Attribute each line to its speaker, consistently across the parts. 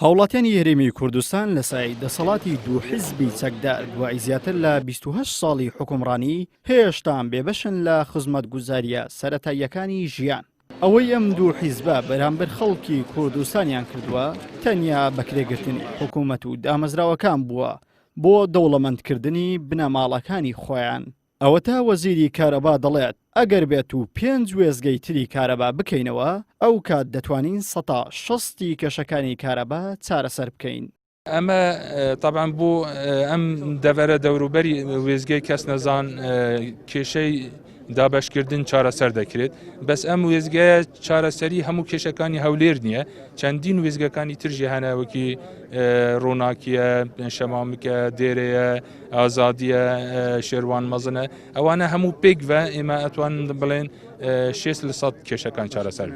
Speaker 1: هاوڵاتیانی هەرێمی کوردستان لە سای دەسەڵاتی دوو حیزبی چەکدار دوای زیاتر لە 28 ساڵی حکومڕانی هێشتان بێبەشن لە خزمەتگوزاریە سەرەتاییەکانی ژیان. ئەوەی ئەم دوو حیزبە بەرامبەر خەڵکی کوردستانیان کردووە تەنیا بەکرێگرتنی حکوومەت و دامەزراوەکان بووە بۆ دەوڵەمەندکردنی بنەماڵەکانی خۆیان. ئەوە تا وەزیری کارەبا دەڵێت ئەگەر بێت و 5 وێزگەی تری کارەبا بکەینەوە ئەو کات دەتوانین 160 کێشەکانی کارەبا چارەسەر بکەین.
Speaker 2: ئەمە طبعاً بۆ ئەم دەڤەرە دەوروبەری وێزگەی کەس نەزان کێشەی دابەشکردن چارەسەر دەکرێت بەس ئەم وێزگایە چارەسەری هەموو کێشەکانی هەولێر نییە چەندین وێزگەکانی ترژی هەناوەکی ڕووناکیە شەمامکە دێرەیە ئازادیە شێروان مەزنە ئەوانە هەموو پێکڤە ئێمە ئەتوان بڵێن 6% کێشەکان چارەسەر.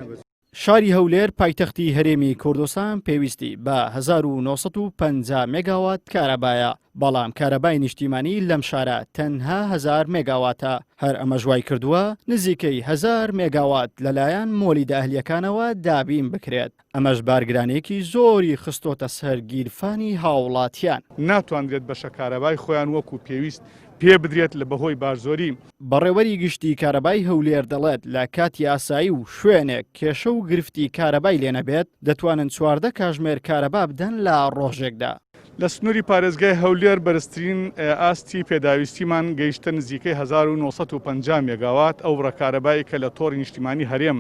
Speaker 1: شاری هەولێر پایتەختی هەرێمی کوردستان پێویستی بە 1950 مێگاوات کارەبایە بەڵام کارەبای نیشتیمانی لەم شارە تەنها 1000 مێگاواتە هەر ئەمە ژوای کردووە نزیکەی 1000 مێگاوات لەلایەن مۆلیدە ئەهلیەکانەوە دابین بکرێت ئەمەش بارگرانێکی زۆری خستۆتە سەر گیرفانی هاوڵاتیان.
Speaker 3: ناتوانرێت بەشە کارەبای خۆیان وەکو پێویست پێ بدرێت لە بەهۆی بارزۆری.
Speaker 1: بەڕێوەری گشتی کارەبای هەولێر دەڵێت لە کاتی ئاسایی و شوێنێک کێشە و گرفتی کارەبای لێنەبێت دەتوانن 14 کاتژمێر کارەبا بدەن لە ڕۆژێکدا.
Speaker 3: لە سنووری پارێزگای هەولێر بەرزترین ئاستی پێداویستیمان گەیشتە نزیکەی 1950 مێگاوات ئەو ڕێکارەبایی کە لە تۆڕی نیشتیمانی هەرێم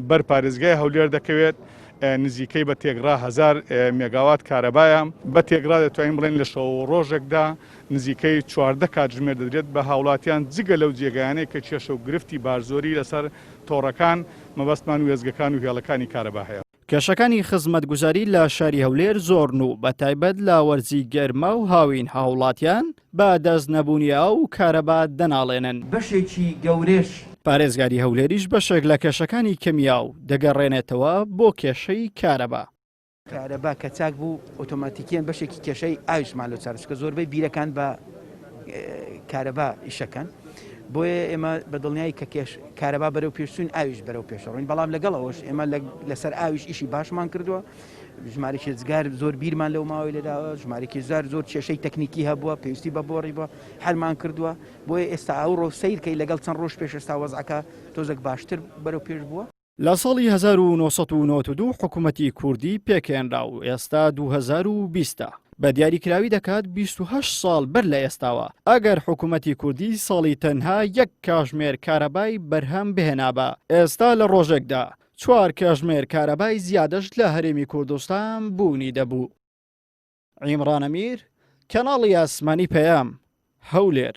Speaker 3: بەر پارێزگای هەولێر دەکەوێت نزیکەی بە تێگرا 1000 مێگاوات کارەبایە بە تێگرا دەتوانین بڵێن لە شەو ڕۆژێکدا نزیکەی 14 کاتژمێر دەدرێت بە هاوڵاتیان جگە لەو جێگایانەی کە کێشە و گرفتی بارزۆری لەسەر تۆڕەکان مەبەستمان وێزگەکان و هێڵەکانی کارەبا هەیە.
Speaker 1: کێشەکانی خزمەتگوزاری لە شاری هەولێر زۆرن و بەتایبەت لە وەرزی گەرمە و هاوین هاوڵاتیان بە دەست نەبوونیە و کارەبا دەناڵێنن.
Speaker 4: بەشێکی گەورەش
Speaker 1: پارێزگاری هەولێریش بەشێک لە کێشەکانی کەمیا و دەگەڕێنێتەوە بۆ کێشەی کارەبا.
Speaker 4: کارەبا کە چاک بوو ئۆتۆماتیکیان بەشێکی کێشەی ئاویشمان لە چارەسکە زۆربەی بیرەکان بە کارەبا ئیشەکان بۆیە ئێمە بە دڵنیایی کە کارەبا بەرەو پێشچوون ئاویش بەرەو پێشەڕۆین بەڵام لەگەڵەوەش ئێمە لەسەر ئاویش ئیشی باشمان کردووە ژمارەی جگار زۆر بیرمان لەو ماوەی لەداوە ژمارەی زۆر کێشەی تەکنیکی هەبووە پێویستی بە بۆڕی بە هەلمان کردووە بۆیە ئێستا ئەوڕۆ سیرکەی لەگەڵ چەند ڕۆژ پێش ئێستا وەزعەکە تۆزێک باشتر بەرەو پێش بووە.
Speaker 1: لە ساڵی 1992 حکوومەتی کوردی پێکێنرا و ئێستا 2020 بە دیاریکراوی دەکات 28 ساڵ بەر لە ئێستاوە ئەگەر حکوومەتی کوردی ساڵی تەنها 1 کاتژمێر کارەبای بەرهەم بهێنابە ئێستا لە ڕۆژێکدا 4 کاتژمێر کارەبای زیادەش لە هەرێمی کوردستان بوونی دەبوو. عیمران ئەمیر کەناڵی ئاسمانی پەیام هەولێر.